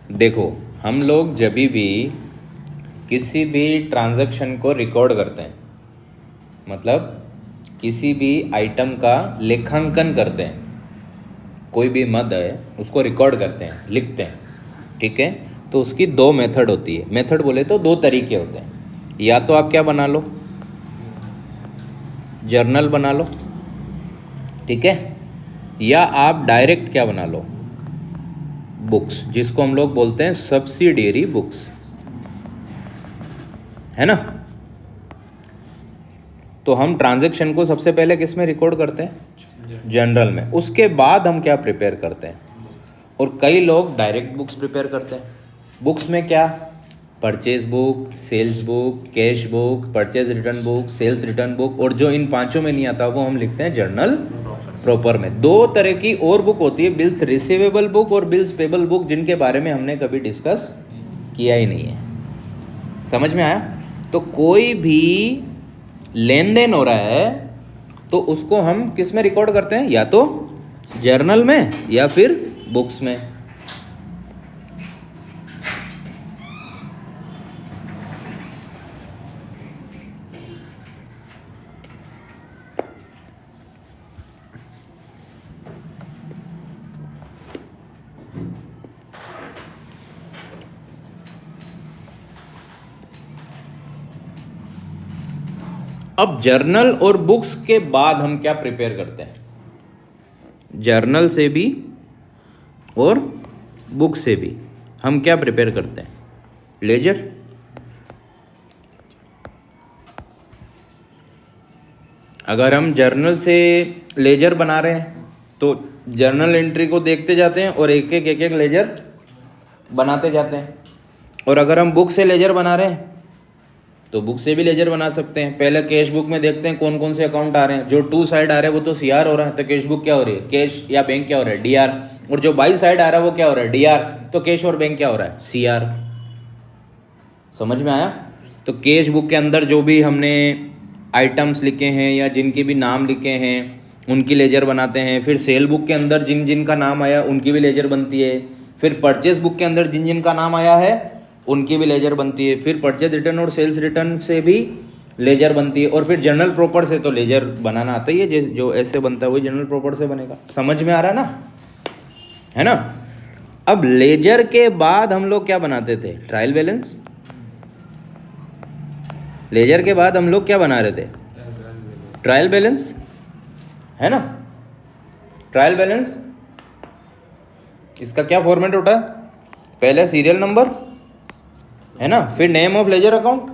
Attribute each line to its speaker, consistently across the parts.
Speaker 1: देखो, हम लोग जब भी किसी भी ट्रांजैक्शन को रिकॉर्ड करते हैं, मतलब किसी भी आइटम का लेखांकन करते हैं, कोई भी मद है उसको रिकॉर्ड करते हैं, लिखते हैं, ठीक है। तो उसकी दो मेथड होती है। मेथड बोले तो दो तरीके होते हैं। या तो आप क्या बना लो, जर्नल बना लो, ठीक है, या आप डायरेक्ट क्या बना लो, बुक्स, जिसको हम लोग बोलते हैं सब्सिडियरी बुक्स, है ना। तो हम ट्रांजैक्शन को सबसे पहले किस में रिकॉर्ड करते हैं, जनरल में। उसके बाद हम क्या प्रिपेयर करते हैं, और कई लोग डायरेक्ट बुक्स प्रिपेयर करते हैं। बुक्स में क्या, purchase book, sales book, cash book, purchase return book, sales return book, और जो इन पांचों में नहीं आता वो हम लिखते हैं जर्नल प्रॉपर में। दो तरह की और बुक होती है, बिल्स रिसीवेबल बुक और बिल्स पेबल बुक, जिनके बारे में हमने कभी डिस्कस किया ही नहीं है। समझ में आया। तो कोई भी लेन देन हो रहा है तो उसको हम किस में रिकॉर्ड करते हैं, या तो जर्नल में या फिर बुक्स में। अब जर्नल और बुक्स के बाद हम क्या प्रिपेयर करते हैं, जर्नल से भी और बुक से भी हम क्या प्रिपेयर करते हैं, लेजर। अगर हम जर्नल से लेजर बना रहे हैं तो जर्नल एंट्री को देखते जाते हैं और एक एक लेजर बनाते जाते हैं। और अगर हम बुक से लेजर बना रहे हैं तो बुक से भी लेजर बना सकते हैं। पहले कैश बुक में देखते हैं कौन कौन से अकाउंट आ रहे हैं। जो टू साइड आ रहे हैं वो तो सीआर हो रहा है, तो कैश बुक क्या हो रही है, कैश या बैंक क्या हो रहा है, डीआर। और जो बाई साइड आ रहा है वो क्या हो रहा है, डीआर। तो कैश और बैंक क्या हो रहा है, सीआर। समझ में आया। तो कैश बुक के अंदर जो भी हमने आइटम्स लिखे हैं या जिनके भी नाम लिखे हैं उनकी लेजर बनाते हैं। फिर सेल बुक के अंदर जिन जिन का नाम आया उनकी भी लेजर बनती है। फिर परचेस बुक के अंदर जिन जिन का नाम आया है उनकी भी लेजर बनती है। फिर परचेज रिटर्न और सेल्स रिटर्न से भी लेजर बनती है। और फिर जनरल प्रॉपर से तो लेजर बनाना आता ही है, जो ऐसे बनता है वही जनरल प्रॉपर से बनेगा। समझ में आ रहा है ना, है ना। अब लेजर के बाद हम लोग क्या बनाते थे, ट्रायल बैलेंस। लेजर के बाद हम लोग क्या बना रहे थे, ट्रायल बैलेंस, है ना। ट्रायल बैलेंस इसका क्या फॉर्मेट होता है, पहले सीरियल नंबर, है ना, फिर name of ledger account,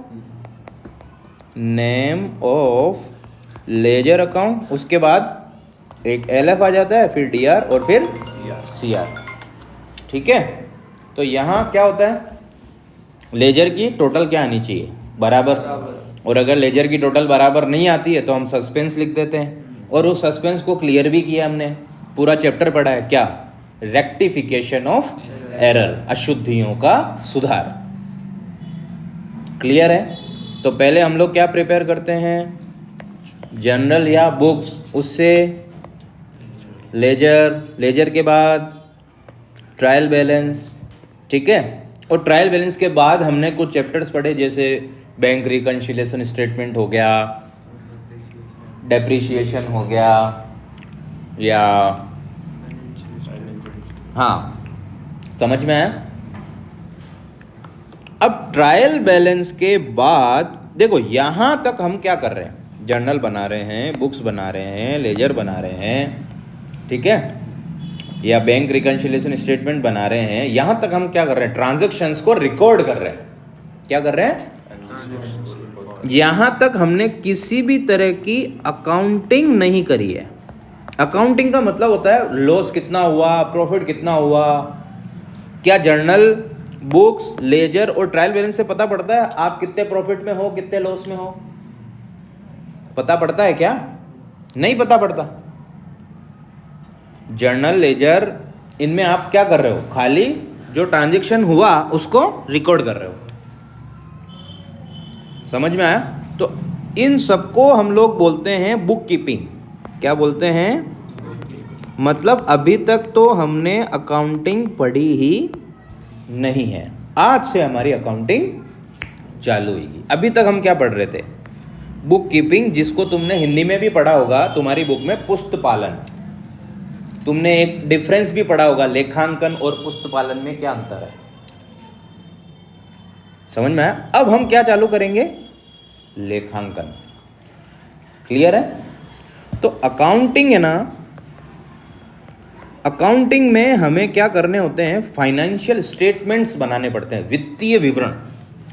Speaker 1: name of ledger account, उसके बाद एक एलएफ आ जाता है, फिर डीआर और फिर सीआर। ठीक है। तो यहाँ क्या होता है, लेजर की टोटल क्या आनी चाहिए, बराबर। और अगर लेजर की टोटल बराबर नहीं आती है तो हम सस्पेंस लिख देते हैं। और उस सस्पेंस को क्लियर भी किया हमने, पूरा चैप्टर पढ़ा है क्या, रेक्टिफिकेशन ऑफ एरर, अशुद्धियों का सुधार। क्लियर है। तो पहले हम लोग क्या प्रिपेयर करते हैं, जनरल या बुक्स, उससे लेजर, लेजर के बाद ट्रायल बैलेंस। ठीक है। और ट्रायल बैलेंस के बाद हमने कुछ चैप्टर्स पढ़े, जैसे बैंक रिकन्सिलिएशन स्टेटमेंट हो गया, डेप्रिसिएशन हो गया, या हाँ, समझ में आया। अब ट्रायल बैलेंस के बाद देखो यहाँ तक हम क्या कर रहे हैं, जर्नल बना रहे हैं, बुक्स बना रहे हैं, लेजर बना रहे हैं, ठीक है, या बैंक रिकन्सिलिएशन स्टेटमेंट बना रहे हैं। यहाँ तक हम क्या कर रहे हैं, ट्रांजैक्शंस को रिकॉर्ड कर रहे हैं। क्या कर रहे हैं, यहाँ तक हमने किसी भी तरह की अकाउंटिंग नहीं करी है। अकाउंटिंग का मतलब होता है लॉस कितना हुआ, प्रॉफिट कितना हुआ। क्या जर्नल, बुक्स, लेजर और ट्रायल बैलेंस से पता पड़ता है आप कितने प्रॉफिट में हो, कितने लॉस में हो, पता पड़ता है क्या, नहीं पता पड़ता। जर्नल, लेजर, इनमें आप क्या कर रहे हो, खाली जो ट्रांजैक्शन हुआ उसको रिकॉर्ड कर रहे हो। समझ में आया। तो इन सबको हम लोग बोलते हैं बुक कीपिंग। क्या बोलते हैं, मतलब अभी तक तो हमने अकाउंटिंग पढ़ी ही नहीं है। आज से हमारी अकाउंटिंग चालू होगी। अभी तक हम क्या पढ़ रहे थे? बुक कीपिंग, जिसको तुमने हिंदी में भी पढ़ा होगा, तुम्हारी बुक में पुस्त पालन। तुमने एक डिफरेंस भी पढ़ा होगा, लेखांकन और पुस्त पालन में क्या अंतर है, समझ में आया? अब हम क्या चालू करेंगे? लेखांकन। क्लियर है? तो अकाउंटिंग है ना, अकाउंटिंग में हमें क्या करने होते हैं? फाइनेंशियल स्टेटमेंट्स बनाने पड़ते हैं, वित्तीय विवरण।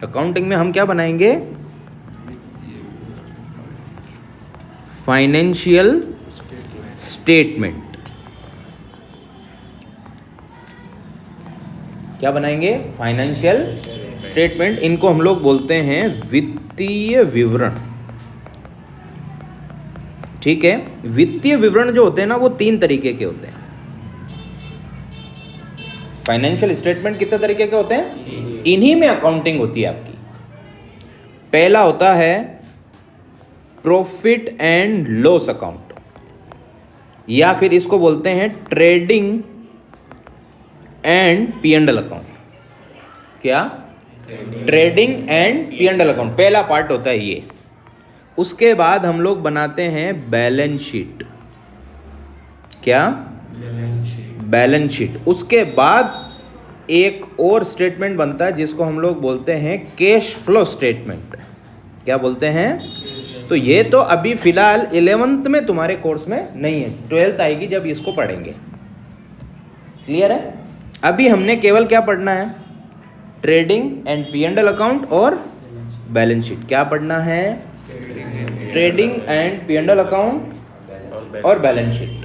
Speaker 1: अकाउंटिंग में हम क्या बनाएंगे? Financial statement. क्या बनाएंगे? Financial statement. इनको हम लोग बोलते हैं वित्तीय विवरण। ठीक है? वित्तीय विवरण जो होते हैं ना, वो 3 तरीके के होते हैं। फाइनेंशियल स्टेटमेंट कितने तरीके के होते हैं? इन्हीं में अकाउंटिंग होती है आपकी। पहला होता है प्रॉफिट एंड लॉस अकाउंट, या फिर इसको बोलते हैं ट्रेडिंग एंड P&L अकाउंट। क्या? ट्रेडिंग एंड P&L अकाउंट पहला पार्ट होता है ये। उसके बाद हम लोग बनाते हैं बैलेंस शीट। क्या? Balance sheet. उसके बाद एक और स्टेटमेंट बनता है जिसको हम लोग बोलते हैं कैश फ्लो स्टेटमेंट। क्या बोलते हैं? तो ये तो अभी फिलहाल 11th में तुम्हारे कोर्स में नहीं है, 12th आएगी जब इसको पढ़ेंगे। क्लियर है? अभी हमने केवल क्या पढ़ना है? ट्रेडिंग एंड P&L अकाउंट और बैलेंस शीट। क्या पढ़ना है? ट्रेडिंग एंड P&L अकाउंट और बैलेंस शीट।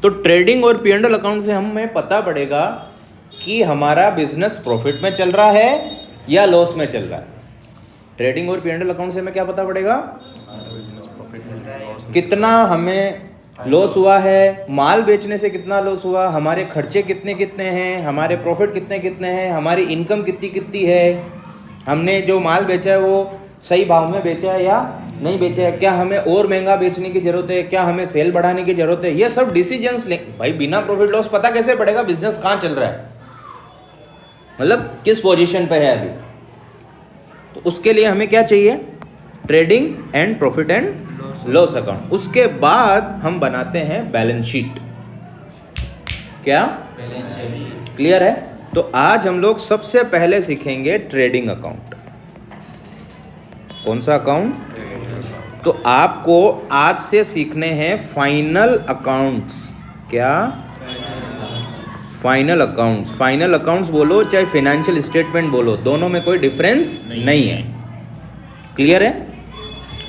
Speaker 1: तो ट्रेडिंग और P&L अकाउंट से हमें पता पड़ेगा कि हमारा बिजनेस प्रॉफिट में चल रहा है या लॉस में चल रहा है। ट्रेडिंग और P&L अकाउंट से हमें क्या पता पड़ेगा? कितना हमें लॉस हुआ है, माल बेचने से कितना लॉस हुआ, हमारे खर्चे कितने कितने हैं, हमारे प्रॉफिट कितने कितने हैं, हमारी इनकम कितनी कितनी है, हमने जो माल बेचा है वो सही भाव में बेचा है या नहीं बेचा है, क्या हमें और महंगा बेचने की जरूरत है, क्या हमें सेल बढ़ाने की जरूरत है। ये सब डिसीजंस ले भाई। बिना प्रॉफिट लॉस पता कैसे पड़ेगा बिजनेस कहाँ चल रहा है, मतलब किस पोजीशन पे है अभी। तो उसके लिए हमें क्या चाहिए? Trading and profit and loss account. उसके बाद हम बनाते हैं बैलेंस शीट। क्या? क्लियर है? तो आज हम लोग सबसे पहले सीखेंगे ट्रेडिंग अकाउंट। कौन सा अकाउंट? तो आपको आज से सीखने हैं फाइनल अकाउंट्स। क्या? Final accounts. फाइनल अकाउंट्स बोलो चाहे फाइनेंशियल स्टेटमेंट बोलो, दोनों में कोई डिफरेंस नहीं है। क्लियर है?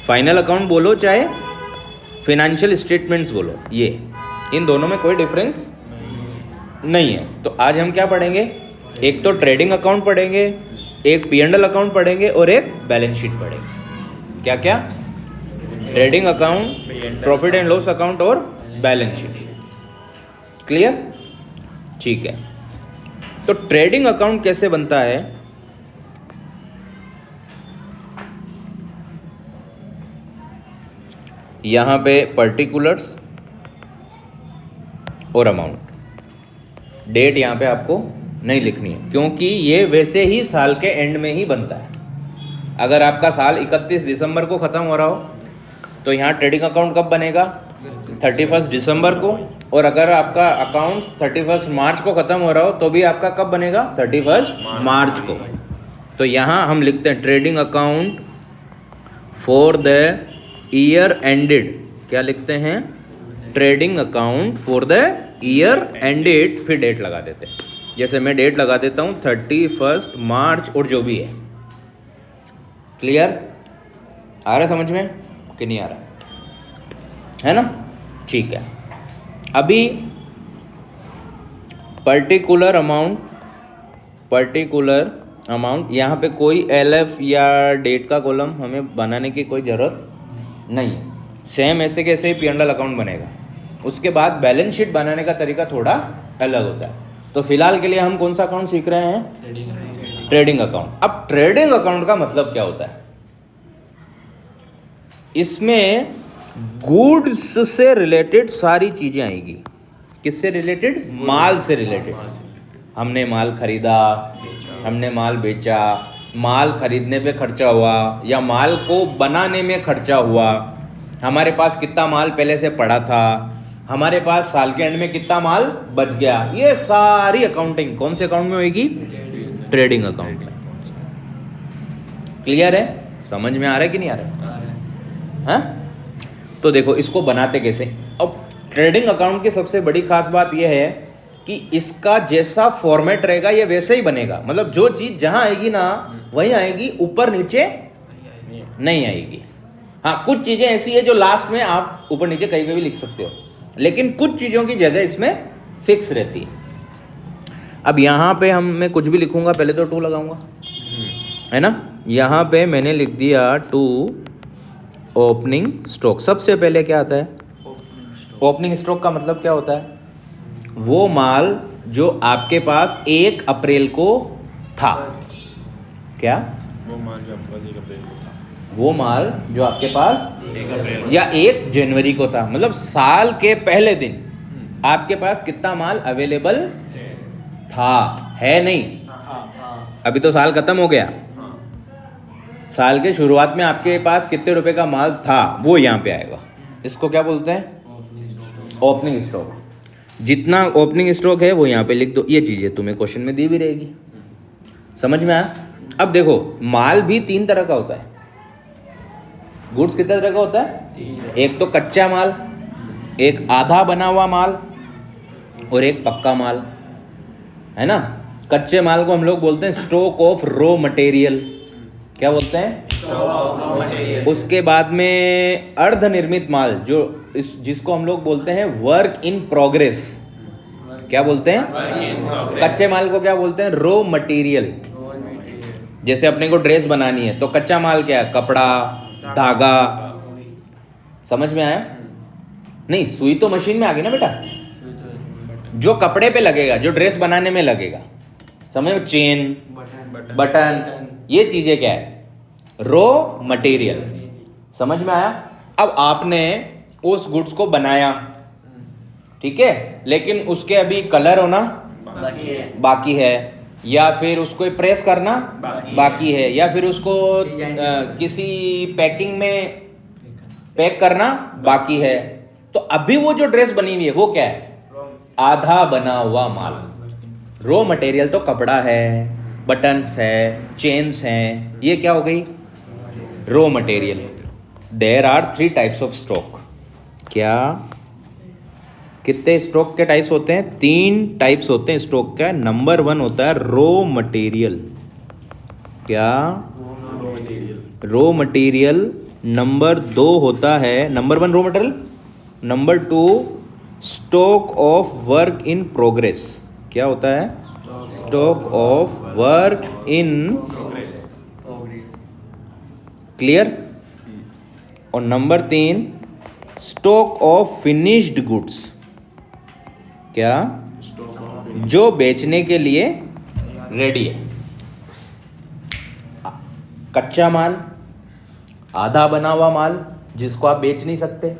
Speaker 1: फाइनल अकाउंट बोलो चाहे फाइनेंशियल स्टेटमेंट्स बोलो, ये इन दोनों में कोई डिफरेंस नहीं है। तो आज हम क्या पढ़ेंगे? एक तो ट्रेडिंग अकाउंट पढ़ेंगे, एक P&L अकाउंट पढ़ेंगे और एक बैलेंस शीट पढ़ेंगे। क्या क्या? Trading account, profit and loss account और बैलेंस शीट। क्लियर? ठीक है। तो ट्रेडिंग अकाउंट कैसे बनता है? यहाँ पे पर्टिकुलर्स और अमाउंट। डेट यहाँ पे आपको नहीं लिखनी है क्योंकि ये वैसे ही साल के एंड में ही बनता है। अगर आपका साल 31 दिसंबर को ख़त्म हो रहा हो तो यहाँ ट्रेडिंग अकाउंट कब बनेगा? 31 दिसंबर को। और अगर आपका अकाउंट 31 मार्च को ख़त्म हो रहा हो तो भी आपका कब बनेगा? 31 मार्च को। तो यहाँ हम लिखते हैं trading account for the year ended. क्या लिखते हैं? Trading account for the year ended, फिर डेट लगा देते हैं। जैसे मैं डेट लगा देता हूँ 31 मार्च और जो भी है। क्लियर? आ रहा है समझ में कि नहीं आ रहा है ना? ठीक है। अभी पर्टिकुलर अमाउंट यहाँ पे कोई LF या डेट का कॉलम हमें बनाने की कोई ज़रूरत नहीं है। सेम ऐसे कैसे ही P&L अकाउंट बनेगा। उसके बाद बैलेंस शीट बनाने का तरीका थोड़ा अलग होता है। तो फिलहाल के लिए हम कौन सा अकाउंट सीख रहे हैं? Trading account. अब ट्रेडिंग अकाउंट का मतलब क्या होता है? इसमें गुड्स से रिलेटेड सारी चीजें आएगी। किससे रिलेटेड? माल से रिलेटेड। हमने माल खरीदा, हमने माल बेचा, माल खरीदने पे खर्चा हुआ या माल को बनाने में खर्चा हुआ, हमारे पास कितना माल पहले से पड़ा था, हमारे पास साल के एंड में कितना माल बच गया, ये सारी अकाउंटिंग कौन से अकाउंट में होगी? ट्रेडिंग अकाउंट में। क्लियर है? समझ में आ रहा है कि नहीं आ रहा है? हाँ? तो देखो इसको बनाते कैसे। अब ट्रेडिंग अकाउंट की सबसे बड़ी खास बात यह है कि इसका जैसा फॉर्मेट रहेगा ये वैसे ही बनेगा। मतलब जो चीज़ जहाँ आएगी ना वहीं आएगी, ऊपर नीचे नहीं आएगी। हाँ, कुछ चीज़ें ऐसी है जो लास्ट में आप ऊपर नीचे कहीं पे भी लिख सकते हो, लेकिन कुछ चीज़ों की जगह इसमें फिक्स रहती है। अब यहाँ पे मैं कुछ भी लिखूंगा, पहले तो टू लगाऊंगा, है ना। यहाँ पे मैंने लिख दिया टू ओपनिंग स्टॉक। सबसे पहले क्या आता है? ओपनिंग स्टॉक का मतलब क्या होता है? वो माल जो आपके पास 1 अप्रैल को था। क्या?
Speaker 2: वो माल जो आपके पास 1 अप्रैल को था।
Speaker 1: वो माल जो आपके पास
Speaker 2: 1 अप्रैल
Speaker 1: या 1 जनवरी को था, मतलब साल के पहले दिन आपके पास कितना माल अवेलेबल था, है नहीं? अभी तो साल खत्म हो गया। साल के शुरुआत में आपके पास कितने रुपए का माल था वो यहाँ पे आएगा। इसको क्या बोलते हैं? Opening stock. जितना ओपनिंग स्टॉक है वो यहाँ पे लिख दो। ये चीज़ें तुम्हें क्वेश्चन में दी भी रहेगी। समझ में आया? अब देखो माल भी 3 तरह का होता है। गुड्स कितने तरह का होता है? एक तो कच्चा माल, एक आधा बना हुआ माल और एक पक्का माल, है ना। कच्चे माल को हम लोग बोलते हैं स्टॉक ऑफ रॉ मटेरियल। क्या बोलते हैं? उसके बाद में अर्धनिर्मित माल जो जिसको हम लोग बोलते हैं वर्क इन प्रोग्रेस। क्या बोलते हैं? कच्चे माल को क्या बोलते हैं? Raw material. जैसे अपने को ड्रेस बनानी है तो कच्चा माल क्या है? कपड़ा, धागा। समझ में आया? नहीं, सुई तो मशीन में आ गई ना बेटा, जो कपड़े पे लगेगा, जो ड्रेस बनाने में लगेगा। समझ में? चेन, बटन, ये चीजें क्या है? Raw material. समझ में आया? अब आपने उस गुड्स को बनाया, ठीक है, लेकिन उसके अभी कलर होना बाकी है, या फिर उसको प्रेस करना बाकी है, या फिर उसको किसी पैकिंग में पैक करना बाकी है। तो अभी वो जो ड्रेस बनी हुई है वो क्या है? आधा बना हुआ माल। रॉ मटेरियल तो कपड़ा है, बटन्स है, चेन्स हैं, ये क्या हो गई? Raw material. There are 3 types of stock. क्या? कितने स्टॉक के टाइप्स होते हैं? 3 टाइप्स होते हैं स्टॉक का। नंबर 1 होता है रॉ मटेरियल। क्या? Raw material. नंबर 2 होता है, number 1 raw material, number 2 stock of work in progress. क्या होता है? Stock of work in clear. और number 3 stock of finished goods. क्या? जो बेचने के लिए रेडी है। कच्चा माल, आधा बना हुआ माल जिसको आप बेच नहीं सकते,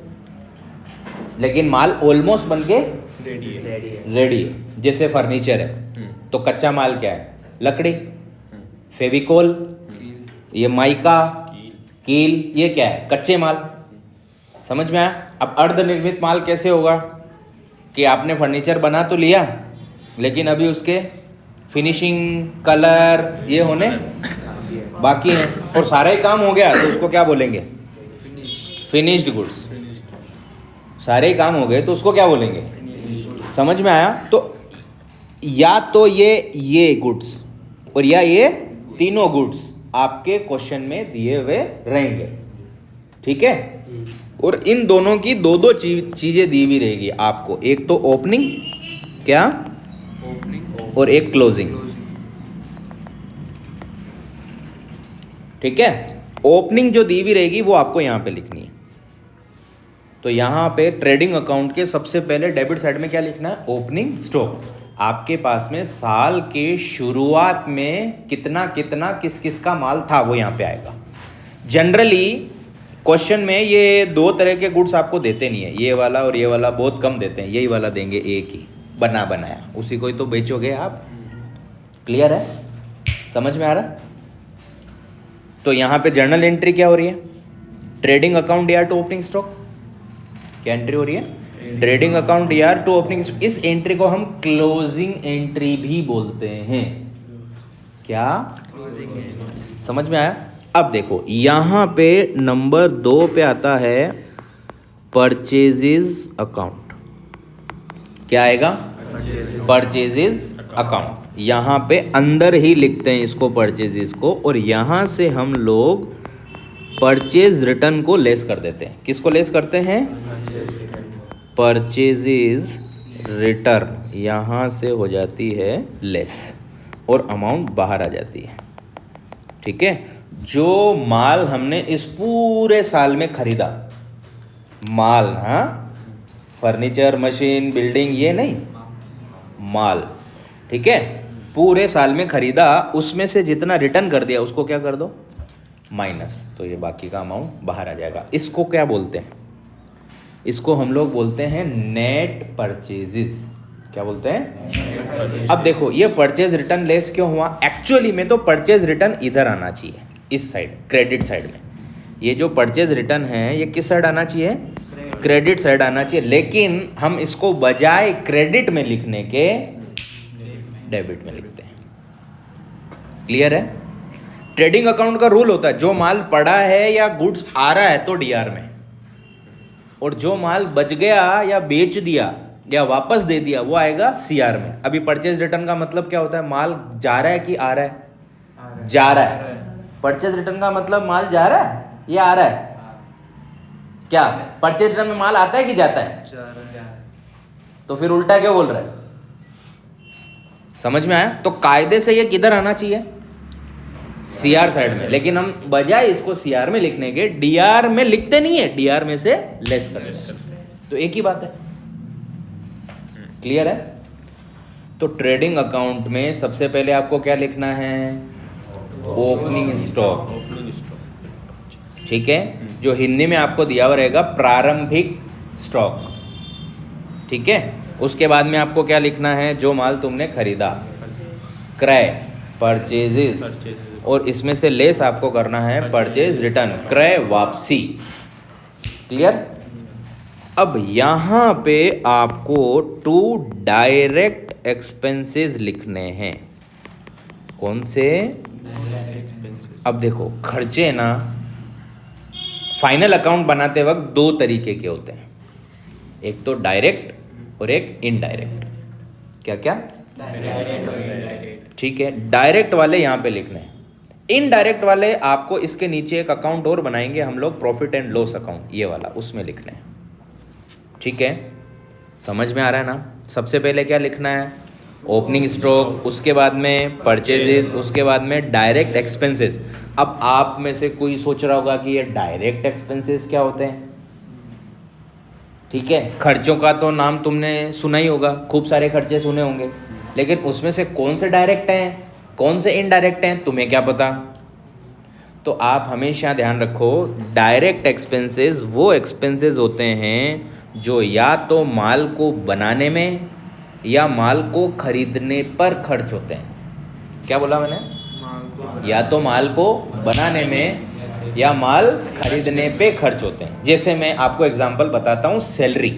Speaker 1: लेकिन माल ऑलमोस्ट बन के रेडी है। जैसे फर्नीचर है तो कच्चा माल क्या है? लकड़ी, फेविकोल, ये माइका, कील, ये क्या है? कच्चे माल। समझ में आया? अब अर्धनिर्मित माल कैसे होगा कि आपने फर्नीचर बना तो लिया, लेकिन अभी उसके फिनिशिंग, कलर ये होने बाकी हैं, और सारा ही काम हो गया तो उसको क्या बोलेंगे? Finished goods. सारे ही काम हो गए तो उसको क्या बोलेंगे? समझ में आया? तो या तो ये गुड्स और या ये तीनों गुड्स आपके क्वेश्चन में दिए हुए रहेंगे, ठीक है। और इन दोनों की दो चीजें दी हुई रहेगी आपको। एक तो ओपनिंग, क्या? और एक क्लोजिंग, ठीक है। ओपनिंग जो दी हुई रहेगी वो आपको यहाँ पे लिखनी है। तो यहाँ पे ट्रेडिंग अकाउंट के सबसे पहले डेबिट साइड में क्या लिखना है? Opening stock. आपके पास में साल के शुरुआत में कितना कितना किस किस का माल था वो यहाँ पे आएगा। जनरली क्वेश्चन में ये 2 तरह के गुड्स आपको देते नहीं है, ये वाला और ये वाला बहुत कम देते हैं। यही वाला देंगे, एक ही बनाया, उसी को ही तो बेचोगे आप, क्लियर है? समझ में आ रहा? तो यहाँ पे जर्नल एंट्री क्या हो रही है? Trading account DR to opening stock. क्या एंट्री हो रही है? Trading account DR to opening stock. इस एंट्री को हम क्लोजिंग एंट्री भी बोलते हैं। क्या? समझ में आया? अब देखो यहाँ पे नंबर 2 पे आता है परचेजेस अकाउंट। क्या आएगा? Purchases account. यहाँ पे अंदर ही लिखते हैं इसको, परचेजेस को, और यहाँ से हम लोग परचेज रिटर्न को लेस कर देते हैं। किसको लेस करते हैं? परचेजेस रिटर्न यहाँ से हो जाती है लेस और अमाउंट बाहर आ जाती है। ठीक है? जो माल हमने इस पूरे साल में खरीदा, माल, हाँ, फर्नीचर, मशीन, बिल्डिंग, ये नहीं, माल, ठीक है, पूरे साल में खरीदा, उसमें से जितना रिटर्न कर दिया उसको क्या कर दो? माइनस। तो ये बाकी का अमाउंट बाहर आ जाएगा। इसको क्या बोलते हैं? इसको हम लोग बोलते हैं नेट परचेजेस। क्या बोलते हैं? अब देखो ये परचेज रिटर्न लेस क्यों हुआ? एक्चुअली में तो परचेज रिटर्न इधर आना चाहिए, इस साइड, क्रेडिट साइड में। ये जो परचेज रिटर्न है ये किस साइड आना चाहिए? क्रेडिट साइड आना चाहिए, लेकिन हम इसको बजाय क्रेडिट में लिखने के डेबिट में लिखते हैं। क्लियर है? ट्रेडिंग अकाउंट का रूल होता है, जो माल पड़ा है या गुड्स आ रहा है तो डीआर में, और जो माल बच गया या बेच दिया या वापस दे दिया वो आएगा सीआर में। अभी परचेज रिटर्न का मतलब क्या होता है? माल जा रहा है कि आ रहा है? जा रहा है। परचेज रिटर्न का मतलब माल जा रहा है या आ रहा है? क्या परचेज रिटर्न में माल आता है कि जाता है? तो फिर उल्टा क्यों बोल रहा है? समझ में आया? तो कायदे से ये किधर आना चाहिए? सीआर साइड में, लेकिन हम बजाय इसको सीआर में लिखने के डीआर में लिखते नहीं है, डीआर में से लेस कर देते हैं। तो एक ही बात है। क्लियर है? तो ट्रेडिंग अकाउंट में सबसे पहले आपको क्या लिखना है? Opening stock. ठीक है? जो हिंदी में आपको दिया हुआ रहेगा प्रारंभिक स्टॉक। ठीक है? उसके बाद में आपको क्या लिखना है? जो माल तुमने खरीदा, क्रय, परचेजेस, और इसमें से लेस आपको करना है परचेज रिटर्न, क्रय वापसी। क्लियर? अब यहाँ पे आपको 2 डायरेक्ट एक्सपेंसेस लिखने हैं। कौन से? अब देखो खर्चे ना फाइनल अकाउंट बनाते वक्त 2 तरीके के होते हैं, एक तो डायरेक्ट और एक इनडायरेक्ट। क्या क्या? ठीक है, डायरेक्ट वाले यहाँ पे लिखने हैं। इनडायरेक्ट वाले आपको इसके नीचे एक अकाउंट और बनाएंगे हम लोग, प्रॉफिट एंड लॉस अकाउंट, ये वाला, उसमें लिखने हैं। ठीक है? समझ में आ रहा है ना? सबसे पहले क्या लिखना है? ओपनिंग स्टॉक, उसके बाद में परचेजेस, उसके बाद में डायरेक्ट एक्सपेंसेस। अब आप में से कोई सोच रहा होगा कि ये डायरेक्ट एक्सपेंसेस क्या होते हैं? ठीक है, खर्चों का तो नाम तुमने सुना ही होगा, खूब सारे खर्चे सुने होंगे, लेकिन उसमें से कौन से डायरेक्ट हैं, कौन से इनडायरेक्ट हैं, तुम्हें क्या पता? तो आप हमेशा ध्यान रखो, डायरेक्ट एक्सपेंसेस वो एक्सपेंसेस होते हैं जो या तो माल को बनाने में या माल को खरीदने पर खर्च होते हैं। क्या बोला मैंने? या तो माल को बनाने में या माल खरीदने पे खर्च होते हैं। जैसे मैं आपको एग्जांपल बताता हूँ, सैलरी।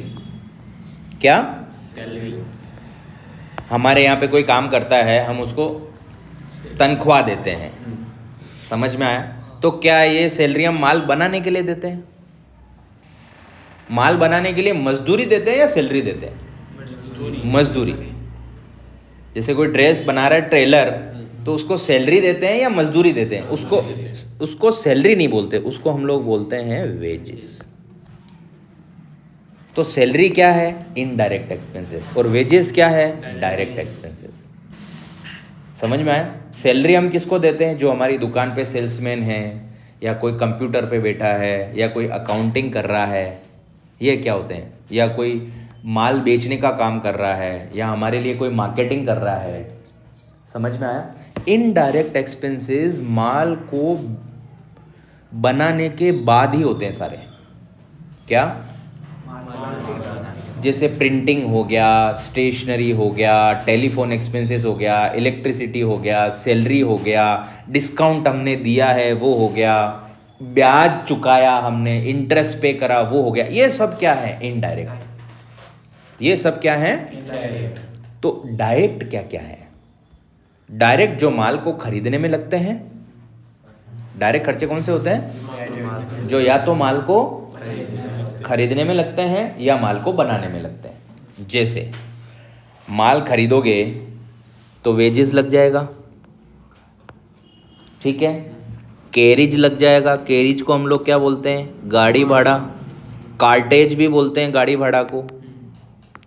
Speaker 1: क्या? सैलरी। हमारे यहाँ पे कोई काम करता है, हम उसको तनख्वाह देते हैं। समझ में आया? तो क्या ये सैलरी हम माल बनाने के लिए देते हैं? माल बनाने के लिए मजदूरी देते हैं या सैलरी देते हैं? मजदूरी। जैसे कोई ड्रेस बना रहा है ट्रेलर, तो उसको सैलरी देते हैं या मजदूरी देते हैं? उसको सैलरी नहीं बोलते, उसको हम लोग बोलते हैं वेजेस। तो सैलरी क्या है? इनडायरेक्ट एक्सपेंसेस, और वेजेस क्या है? Direct expenses. समझ में आया? सैलरी हम किसको देते हैं? जो हमारी दुकान पे सेल्समैन है, या कोई कंप्यूटर पे बैठा है, या कोई अकाउंटिंग कर रहा है, ये क्या होते हैं? या कोई माल बेचने का काम कर रहा है, या हमारे लिए कोई मार्केटिंग कर रहा है। समझ में आया? इनडायरेक्ट एक्सपेंसेस माल को बनाने के बाद ही होते हैं सारे। क्या? जैसे प्रिंटिंग हो गया, स्टेशनरी हो गया, टेलीफोन एक्सपेंसेस हो गया, इलेक्ट्रिसिटी हो गया, सैलरी हो गया, डिस्काउंट हमने दिया है वो हो गया, ब्याज चुकाया हमने, इंटरेस्ट पे करा वो हो गया। ये सब क्या है? इनडायरेक्ट। ये सब क्या है? तो डायरेक्ट क्या क्या है? डायरेक्ट जो माल को खरीदने में लगते हैं। डायरेक्ट खर्चे कौन से होते हैं? जो या तो माल को खरीदने में लगते हैं या माल को बनाने में लगते हैं। जैसे माल खरीदोगे तो वेजेस लग जाएगा, ठीक है, कैरिज लग जाएगा। कैरिज को हम लोग क्या बोलते हैं? गाड़ी भाड़ा। कार्टेज भी बोलते हैं गाड़ी भाड़ा को,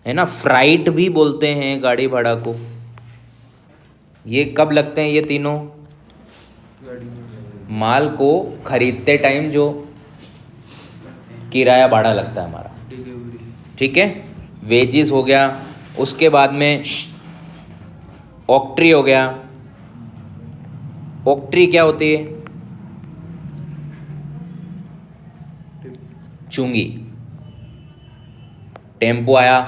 Speaker 1: है ना। फ्राइट भी बोलते हैं गाड़ी भाड़ा को। ये कब लगते हैं ये तीनों? माल को खरीदते टाइम जो किराया भाड़ा लगता है हमारा, ठीक है, वेजेस हो गया। उसके बाद में ऑक्ट्री हो गया। ऑक्ट्री क्या होती है? चुंगी। टेम्पो आया,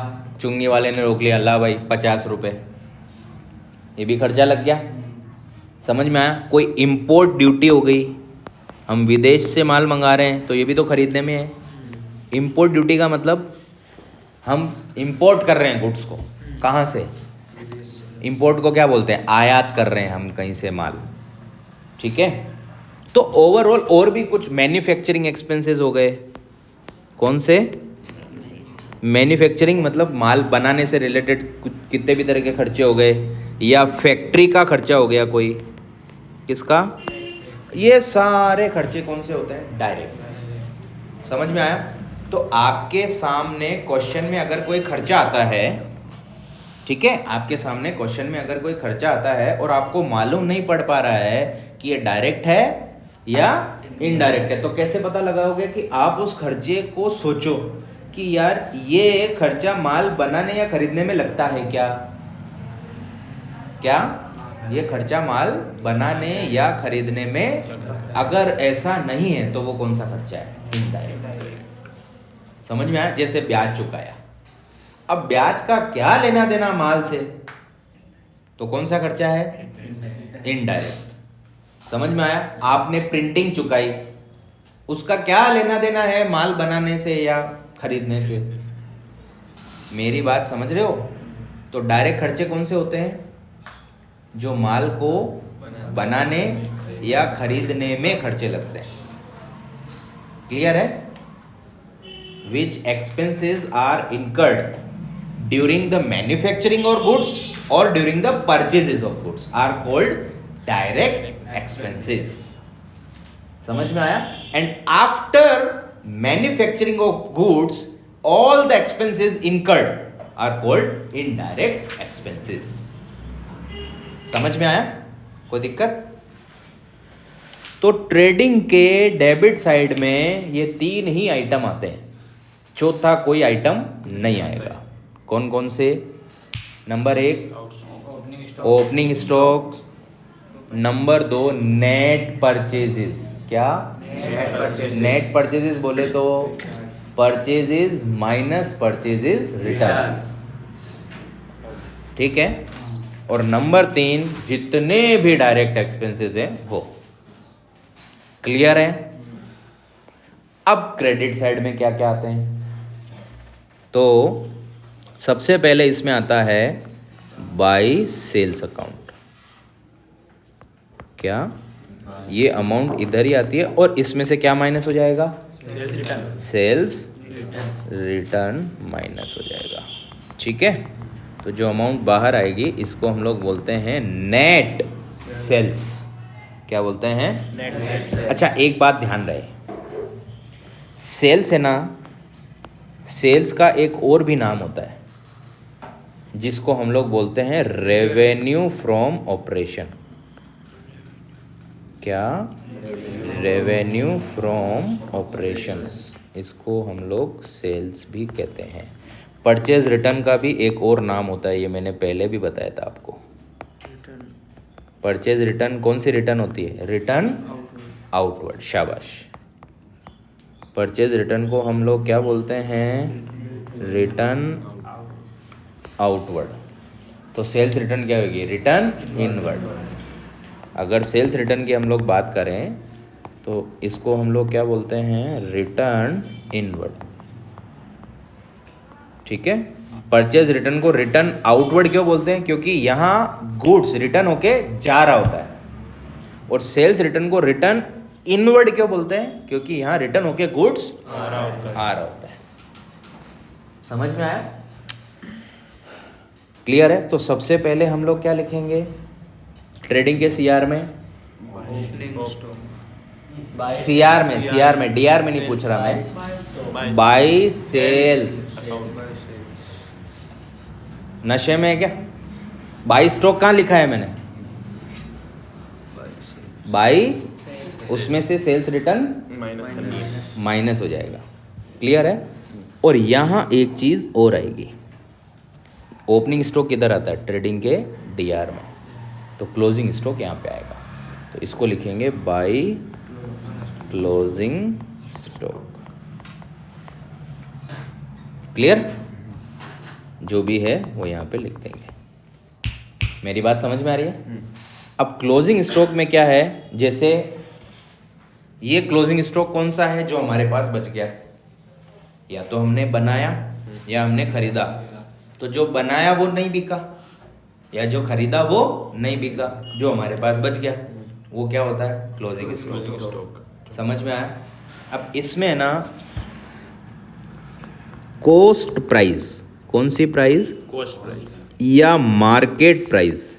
Speaker 1: चुंगी वाले ने रोक लिया, ला भाई 50 रुपये, ये भी खर्चा लग गया। समझ में आया? कोई इम्पोर्ट ड्यूटी हो गई, हम विदेश से माल मंगा रहे हैं तो ये भी तो खरीदने में है। इम्पोर्ट ड्यूटी का मतलब हम इंपोर्ट कर रहे हैं गुड्स को। कहाँ से? इंपोर्ट को क्या बोलते हैं? आयात कर रहे हैं हम कहीं से माल, ठीक है। तो ओवरऑल और भी कुछ मैन्युफैक्चरिंग एक्सपेंसेस हो गए। कौन से? मैन्युफैक्चरिंग मतलब माल बनाने से रिलेटेड कितने भी तरह के खर्चे हो गए, या फैक्ट्री का खर्चा हो गया कोई। किसका? ये सारे खर्चे कौन से होते हैं? डायरेक्ट। समझ में आया? तो आपके सामने क्वेश्चन में अगर कोई खर्चा आता है, ठीक है, आपके सामने क्वेश्चन में अगर कोई खर्चा आता है और आपको मालूम नहीं पड़ पा रहा है कि ये डायरेक्ट है या इनडायरेक्ट है, तो कैसे पता लगाओगे? कि आप उस खर्चे को सोचो कि यार ये खर्चा माल बनाने या खरीदने में लगता है क्या? क्या ये खर्चा माल बनाने या खरीदने में, अगर ऐसा नहीं है तो वो कौन सा खर्चा है? इनडायरेक्ट। समझ में आया? जैसे ब्याज चुकाया, अब ब्याज का क्या लेना देना माल से, तो कौन सा खर्चा है? इनडायरेक्ट। समझ में आया? आपने प्रिंटिंग चुकाई, उसका क्या लेना देना है माल बनाने से या खरीदने से? मेरी बात समझ रहे हो? तो डायरेक्ट खर्चे कौन से होते हैं? जो माल को बनाने या खरीदने में खर्चे लगते हैं। क्लियर है? Which expenses are incurred during the manufacturing of goods or during the purchases of goods are called direct expenses. समझ में आया? And after manufacturing of goods, all the expenses incurred are called indirect expenses. समझ में आया? कोई दिक्कत? तो trading के डेबिट साइड में ये तीन ही आइटम आते हैं, चौथा कोई आइटम नहीं आएगा। कौन कौन से? Number 1 opening stock, number 2 net purchases. क्या? नेट परचेजेस बोले तो परचेजेस माइनस परचेजेस रिटर्न, ठीक है। और नंबर 3 जितने भी डायरेक्ट एक्सपेंसेस हैं वो। क्लियर है? अब क्रेडिट साइड में क्या क्या आते हैं? तो सबसे पहले इसमें आता है बाय सेल्स अकाउंट। क्या? ये अमाउंट इधर ही आती है और इसमें से क्या माइनस हो जाएगा? सेल्स रिटर्न माइनस हो जाएगा, ठीक है। तो जो अमाउंट बाहर आएगी इसको हम लोग बोलते हैं नेट सेल्स। क्या बोलते हैं? Net sales. अच्छा, एक बात ध्यान रहे, सेल्स है ना, सेल्स का एक और भी नाम होता है जिसको हम लोग बोलते हैं रेवेन्यू फ्रॉम ऑपरेशन। क्या? रेवेन्यू फ्रॉम ऑपरेशंस, इसको हम लोग सेल्स भी कहते हैं। परचेज रिटर्न का भी एक और नाम होता है, ये मैंने पहले भी बताया था आपको। परचेज रिटर्न कौन सी रिटर्न होती है? Return outward. शाबाश। परचेज रिटर्न को हम लोग क्या बोलते हैं? Return outward. तो सेल्स रिटर्न क्या होगी? Return inward. अगर सेल्स रिटर्न की हम लोग बात करें तो इसको हम लोग क्या बोलते हैं? Return inward. ठीक है। परचेज रिटर्न को रिटर्न आउटवर्ड क्यों बोलते हैं? क्योंकि यहाँ गुड्स रिटर्न होके जा रहा होता है। और सेल्स रिटर्न को रिटर्न इनवर्ड क्यों बोलते हैं? क्योंकि यहाँ रिटर्न होके गुड्स आ रहा होता है। समझ में आया? क्लियर है? तो सबसे पहले हम लोग क्या लिखेंगे ट्रेडिंग के सीआर में? सीआर में डीआर में नहीं पूछ रहा मैं। By sales. नशे में है क्या? बाई स्टॉक कहाँ लिखा है मैंने? बाई, उसमें से सेल्स रिटर्न माइनस हो जाएगा। क्लियर है? और यहाँ एक चीज़ और आएगी, ओपनिंग स्टॉक किधर आता है? ट्रेडिंग के डीआर में। तो क्लोजिंग स्टॉक यहाँ पे आएगा। तो इसको लिखेंगे बाई क्लोजिंग स्टॉक। क्लियर? जो भी है वो यहाँ पे लिख देंगे। मेरी बात समझ में आ रही है? अब क्लोजिंग स्टॉक में क्या है? जैसे ये क्लोजिंग स्टॉक कौन सा है जो हमारे पास बच गया? या तो हमने बनाया या हमने खरीदा। तो जो बनाया वो नहीं बिका या जो खरीदा वो नहीं बिका, जो हमारे पास बच गया वो क्या होता है? Closing stock. समझ में आया? अब इसमें ना कॉस्ट प्राइस, कौन सी प्राइस?
Speaker 2: कॉस्ट प्राइस
Speaker 1: या मार्केट प्राइस।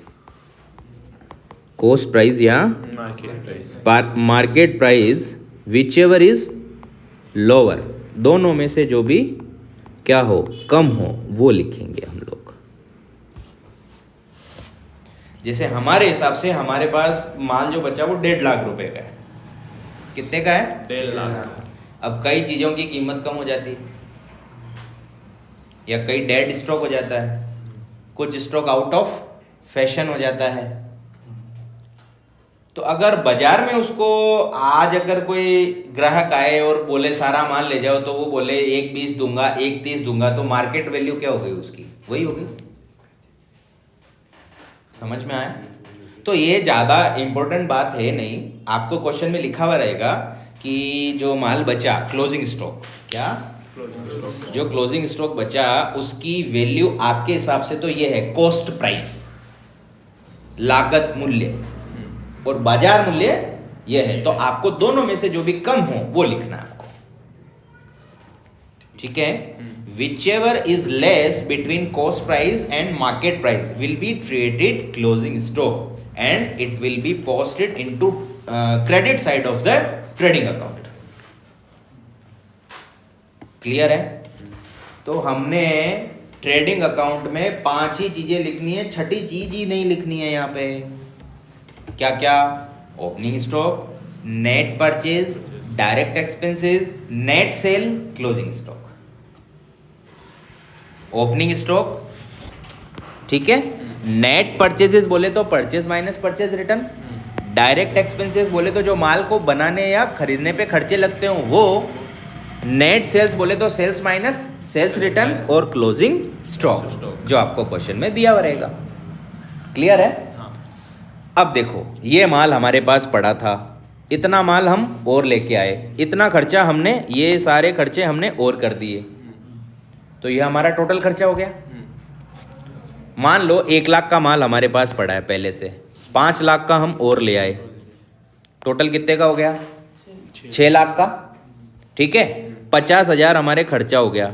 Speaker 1: कॉस्ट प्राइस या
Speaker 2: market price.
Speaker 1: Market price, which ever is lower, दोनों में से जो भी क्या हो, कम हो, वो लिखेंगे हम लोग। जैसे हमारे हिसाब से हमारे पास माल जो बचा वो 1.5 लाख रुपए का है। कितने का है?
Speaker 2: 1.5 लाख।
Speaker 1: अब कई चीज़ों की कीमत कम हो जाती है या कई डेड स्टॉक हो जाता है, कुछ स्टॉक आउट ऑफ फैशन हो जाता है। तो अगर बाजार में उसको आज अगर कोई ग्राहक आए और बोले सारा माल ले जाओ, तो वो बोले 1.20 दूंगा, 1.30 दूंगा, तो मार्केट वैल्यू क्या हो गई उसकी? वही होगी। समझ में आया? तो ये ज़्यादा इम्पोर्टेंट बात है नहीं। आपको क्वेश्चन में लिखा हुआ रहेगा कि जो माल बचा क्लोजिंग स्टॉक, क्या जो क्लोजिंग स्टॉक बचा उसकी वैल्यू आपके हिसाब से तो ये है कॉस्ट प्राइस, लागत मूल्य, और बाजार मूल्य ये है। तो आपको दोनों में से जो भी कम हो वो लिखना है आपको। ठीक है? Which ever is less between cost price and market price will be traded closing stock and it will be posted into credit side of the trading account. Clear है? तो हमने ट्रेडिंग अकाउंट में 5 ही चीजें लिखनी है, छठी चीज ही नहीं लिखनी है यहाँ पे। क्या क्या? Opening stock, net purchase, direct expenses, net cell, closing stock. Opening stock, ठीक है। नेट परचेजेस बोले तो purchase minus purchase return. Direct expenses बोले तो जो माल को बनाने या खरीदने पे खर्चे लगते हो वो। नेट सेल्स बोले तो सेल्स माइनस सेल्स रिटर्न। और क्लोजिंग स्टॉक जो आपको क्वेश्चन में दिया हुआ रहेगा। क्लियर है? अब देखो, ये माल हमारे पास पड़ा था, इतना माल हम और लेके आए, इतना खर्चा हमने, ये सारे खर्चे हमने और कर दिए, तो ये हमारा टोटल खर्चा हो गया। मान लो 1 लाख का माल हमारे पास पड़ा है पहले से, 5 लाख का हम और ले आए, टोटल कितने का हो गया? 6 लाख का। ठीक है, 50,000 हमारे खर्चा हो गया,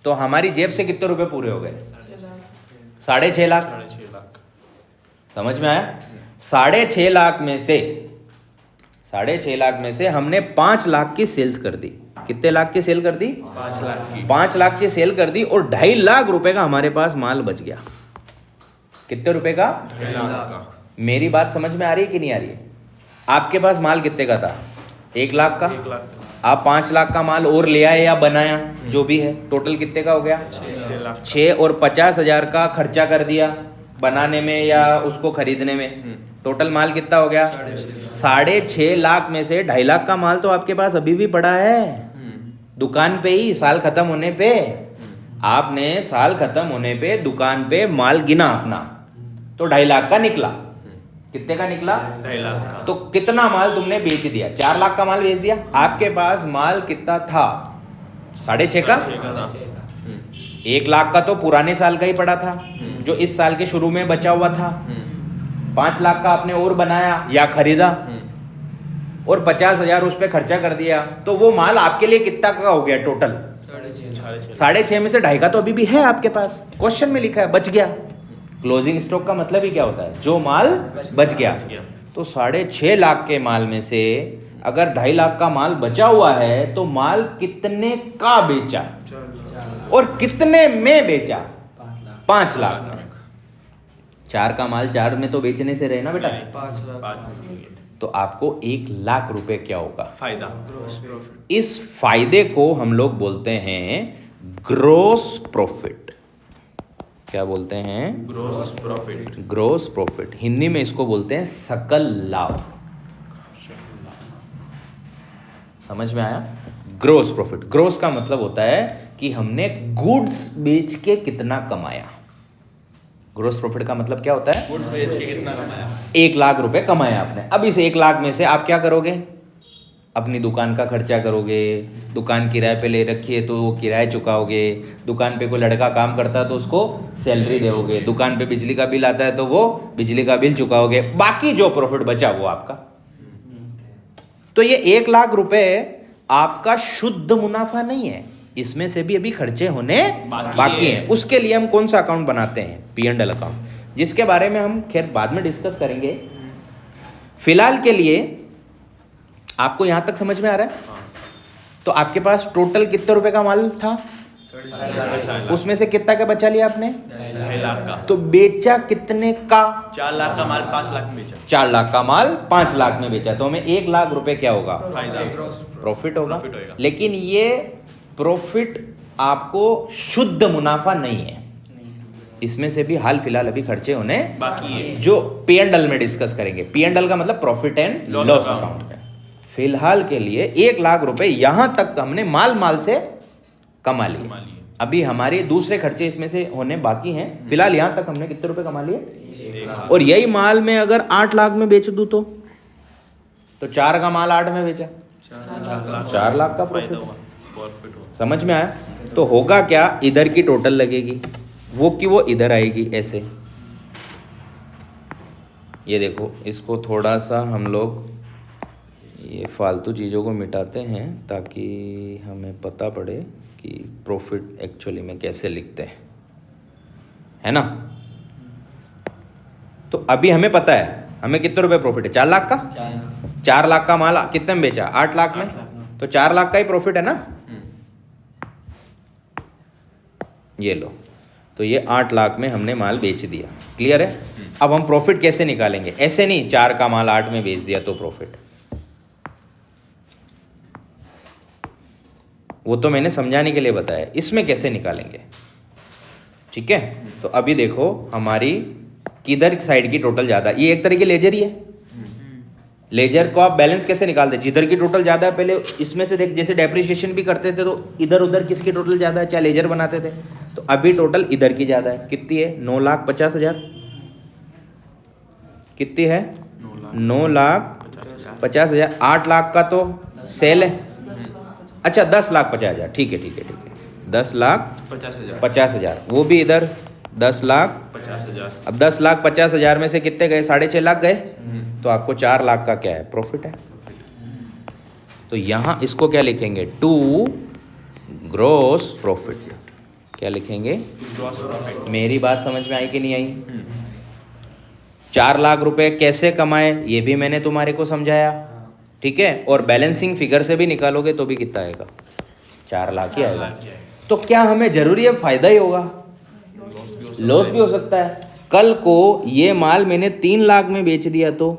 Speaker 1: तो हमारी जेब से कितने रुपए पूरे हो गए? 6.5 लाख।
Speaker 2: 6.5 लाख।
Speaker 1: समझ में आया? 6.5 लाख में से 6.5 लाख में से हमने 5 लाख की सेल्स कर दी। कितने लाख की सेल कर दी?
Speaker 2: 5 लाख की।
Speaker 1: 5 लाख की सेल कर दी और 2.5 लाख रुपए का हमारे पास माल बच गया। कितने रुपए का?
Speaker 2: 2.5 लाख का।
Speaker 1: मेरी बात समझ में आ रही है कि नहीं आ रही है? आपके पास माल कितने का था? 1 लाख का।
Speaker 2: 1 लाख।
Speaker 1: आप 5 लाख का माल और ले आए या बनाया, जो भी है, टोटल कितने का हो गया?
Speaker 2: 6 लाख।
Speaker 1: 6 और 50,000 का खर्चा कर दिया बनाने में या उसको खरीदने में, टोटल माल कितना हो गया? 6.5 लाख में से 2.5 लाख का माल तो आपके पास अभी भी पड़ा है दुकान पे ही, साल खत्म होने पे। आपने साल खत्म होने पे दुकान पे माल गिना अपना, तो 2.5 लाख का निकला। कितने का निकला?
Speaker 2: 2.5 लाख का।
Speaker 1: तो कितना माल तुमने बेच दिया? 4 लाख का माल बेच दिया। आपके पास माल कितना था? 6.5 का।
Speaker 2: 6 का था।
Speaker 1: 1 लाख का तो पुराने साल का ही पड़ा था, जो इस साल के शुरू में बचा हुआ था। 5 लाख का आपने और बनाया या खरीदा और 50,000 उस पर खर्चा कर दिया, तो वो माल आपके लिए कितना का हो गया टोटल? 6.5 में से 2.5 का तो अभी भी है आपके पास, क्वेश्चन में लिखा है, बच गया। क्लोजिंग स्टॉक का मतलब ही क्या होता है? जो माल बच गया। तो 6.5 लाख के माल में से अगर 2.5 लाख का माल बचा हुआ है, तो माल कितने का बेचा और कितने में बेचा? 5 लाख में। 4 का माल 4 में तो बेचने से रहे ना बेटा।
Speaker 2: 5 लाख।
Speaker 1: तो आपको 1 लाख रुपए क्या होगा?
Speaker 2: फायदा।
Speaker 1: इस फायदे को हम लोग बोलते हैं ग्रोस प्रॉफिट। क्या बोलते हैं?
Speaker 2: Gross profit.
Speaker 1: Gross profit. Hindi में इसको बोलते हैं सकल लाभ। समझ में आया? Gross profit. ग्रोस का मतलब होता है कि हमने गुड्स बेच के कितना कमाया। ग्रोस प्रॉफिट का मतलब क्या होता है?
Speaker 2: गुड्स बेच के कितना कमाया?
Speaker 1: 1 लाख रुपए कमाया आपने। अब इस 1 लाख में से आप क्या करोगे? अपनी दुकान का खर्चा करोगे। दुकान किराए पे ले रखी है तो वो किराया चुकाओगे। दुकान पे कोई लड़का काम करता है तो उसको सैलरी दोगे। दुकान पे बिजली का बिल आता है तो वो बिजली का बिल चुकाओगे। बाकी जो प्रॉफिट बचा वो आपका। तो ये 1 लाख रुपए आपका शुद्ध मुनाफा नहीं है, इसमें से भी अभी खर्चे होने बाकी हैं। उसके लिए हम कौन सा अकाउंट बनाते हैं? P&L अकाउंट, जिसके बारे में हम खैर बाद में डिस्कस करेंगे। फिलहाल के लिए आपको यहां तक समझ में आ रहा है? तो आपके पास टोटल कितने रुपए का माल था?
Speaker 2: 4.5
Speaker 1: उसमें से कितना का बचा लिया आपने?
Speaker 2: 2.5 लाख का।
Speaker 1: तो बेचा कितने का?
Speaker 2: 4 लाख का माल 5 लाख में बेचा।
Speaker 1: 4 लाख का माल 5 लाख में बेचा, तो हमें 1 लाख रुपए क्या होगा?
Speaker 2: फायदा।
Speaker 1: प्रॉफिट होगा।
Speaker 2: प्रॉफिट होगा।
Speaker 1: लेकिन ये प्रॉफिट आपको शुद्ध मुनाफा नहीं है, इसमें से भी हाल फिलहाल अभी खर्चे होने
Speaker 2: बाकी है।
Speaker 1: जो P&L में डिस्कस करेंगे। P&L का मतलब profit and
Speaker 2: Loss
Speaker 1: loss
Speaker 2: account।
Speaker 1: Account है। फिलहाल के लिए 1 लाख रुपए यहां तक हमने माल से कमा लिए। अभी हमारे दूसरे खर्चे इसमें से होने बाकी हैं। फिलहाल यहां तक हमने कितने रुपए कमा लिए? और यही माल में अगर 8 लाख में बेच दूं तो 4 का माल 8 में बेचा, 4 लाख का
Speaker 2: फायदा
Speaker 1: प्रॉफिट।
Speaker 2: हुआ, प्रॉफिट हुआ।
Speaker 1: समझ में आया? तो होगा क्या? इधर की टोटल लगेगी वो कि वो इधर आएगी ऐसे। ये देखो, इसको थोड़ा सा हम लोग ये फालतू चीज़ों को मिटाते हैं ताकि हमें पता पड़े कि प्रॉफिट एक्चुअली में कैसे लिखते हैं, है ना? तो अभी हमें पता है हमें कितने रुपए प्रॉफिट है? 4 लाख का। 4 लाख का माल कितने में बेचा? 8 लाख में। तो 4 लाख का ही प्रॉफिट है ना? ये लो, तो ये 8 लाख में हमने माल बेच दिया। क्लियर है? अब हम प्रॉफिट कैसे निकालेंगे? ऐसे नहीं 4 का माल 8 में बेच दिया तो प्रॉफिट, वो तो मैंने समझाने के लिए बताया। इसमें कैसे निकालेंगे? ठीक है, तो अभी देखो हमारी किधर साइड की टोटल ज़्यादा। ये एक तरह की लेजर ही है। लेजर को आप बैलेंस कैसे निकालते? जिधर की टोटल ज़्यादा है पहले इसमें से देख, जैसे डेप्रिसिएशन भी करते थे तो इधर उधर किसकी टोटल ज़्यादा है, चाहे लेजर बनाते थे। तो अभी टोटल इधर की ज़्यादा है। कितनी है? 9,50,000। कितनी है? 9,50,000। 8 लाख का तो सेल है। अच्छा 10,50,000। ठीक है 10,50,000। वो भी इधर 10,50,000। अब 10,50,000 में से कितने गए? 6.5 लाख गए। तो आपको 4 लाख का क्या है? प्रॉफिट है। तो यहां इसको क्या लिखेंगे? To gross profit. क्या लिखेंगे? मेरी बात समझ में आई कि नहीं आई? 4 लाख रुपए कैसे कमाए ये भी मैंने तुम्हारे को समझाया, ठीक है? और बैलेंसिंग फिगर से भी निकालोगे तो भी कितना आएगा? 4 लाख ही आएगा। तो क्या हमें जरूरी है फायदा ही होगा? लॉस भी हो सकता है। कल को ये माल मैंने 3 लाख में बेच दिया तो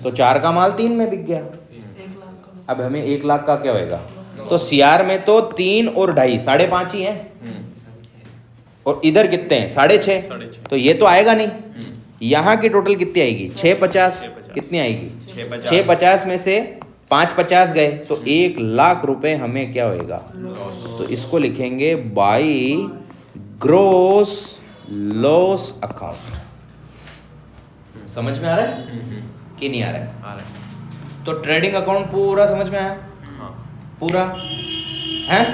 Speaker 1: 4 का माल 3 में बिक गया। अब हमें 1 लाख का क्या होएगा? तो CR में तो 3 और 2.5 5.5 ही है। और इधर कितने हैं? 6.5। तो ये तो आएगा नहीं। यहाँ की टोटल कितनी आएगी? 650। कितनी आएगी? 650 में से 550 गए तो 1,00,000 रुपए हमें क्या होएगा, तो इसको लिखेंगे बाई ग्रोस लॉस अकाउंट। समझ में आ रहा है कि नहीं आ रहा है?
Speaker 2: आ रहा है।
Speaker 1: तो ट्रेडिंग अकाउंट पूरा समझ में आया?
Speaker 2: हाँ।
Speaker 1: पूरा है?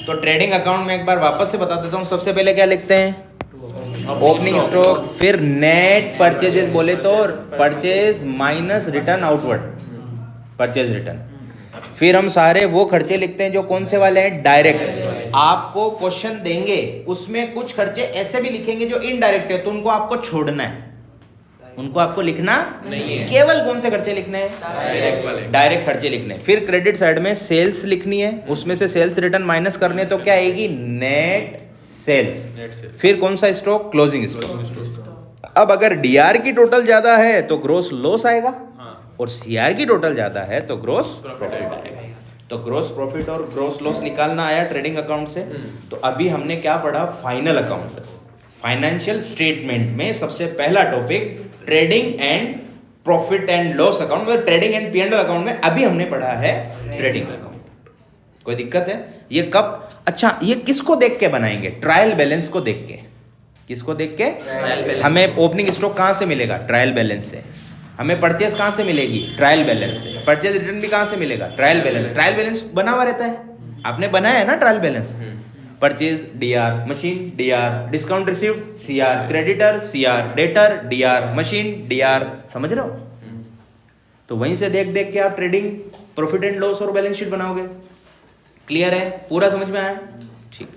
Speaker 1: तो ट्रेडिंग अकाउंट में एक बार वापस से बता देता हूँ। सबसे पहले क्या लिखते हैं? ओपनिंग स्टॉक, फिर नेट परचेजेस बोले तो purchase minus return outward, purchase return. फिर हम सारे वो खर्चे लिखते हैं जो कौन से वाले हैं, डायरेक्ट। आपको क्वेश्चन देंगे उसमें कुछ खर्चे ऐसे भी लिखेंगे जो इनडायरेक्ट है, तो उनको आपको छोड़ना है, उनको आपको लिखना नहीं है। केवल कौन से खर्चे लिखने हैं,
Speaker 2: डायरेक्ट वाले।
Speaker 1: डायरेक्ट खर्चे लिखने हैं। फिर क्रेडिट साइड में सेल्स लिखनी है, उसमें से सेल्स रिटर्न माइनस करने, तो क्या आएगी, नेट सेल्स।
Speaker 2: Net sales.
Speaker 1: फिर कौन सा स्टॉक, क्लोजिंग स्टॉक। अब अगर डीआर की टोटल ज्यादा है तो ग्रोस लॉस आएगा,
Speaker 2: हाँ।
Speaker 1: और सीआर की टोटल ज्यादा है तो ग्रोस
Speaker 2: प्रॉफिट
Speaker 1: प्रॉफिट
Speaker 2: आएगा।
Speaker 1: आएगा। तो ग्रोस प्रॉफिट और ग्रोस लॉस निकालना आया ट्रेडिंग अकाउंट से। तो अभी हमने क्या पढ़ा, फाइनल अकाउंट। फाइनेंशियल स्टेटमेंट में सबसे पहला topic trading and profit and loss account, मतलब trading and P and L account में अभी हमने पढ़ा है ट्रेडिंग अकाउंट। कोई दिक्कत है? ये कब, अच्छा ये किसको देख के बनाएंगे, ट्रायल बैलेंस को देख के। किसको देख के?
Speaker 2: Trial balance.
Speaker 1: हमें ओपनिंग स्टॉक कहां से मिलेगा, ट्रायल बैलेंस से। हमें परचेज कहां से मिलेगी, ट्रायल बैलेंस से। परचेज रिटर्न भी कहां से मिलेगा, ट्रायल बैलेंस। ट्रायल बैलेंस बना हुआ रहता है, आपने बनाया है ना trial balance. Purchase DR, machine DR, discount received CR, creditor CR, debtor DR, machine DR. समझ रहे हो? तो वहीं से देख देख के आप ट्रेडिंग प्रॉफिट एंड लॉस और बैलेंस शीट बनाओगे। क्लियर है? पूरा समझ में आया? ठीक।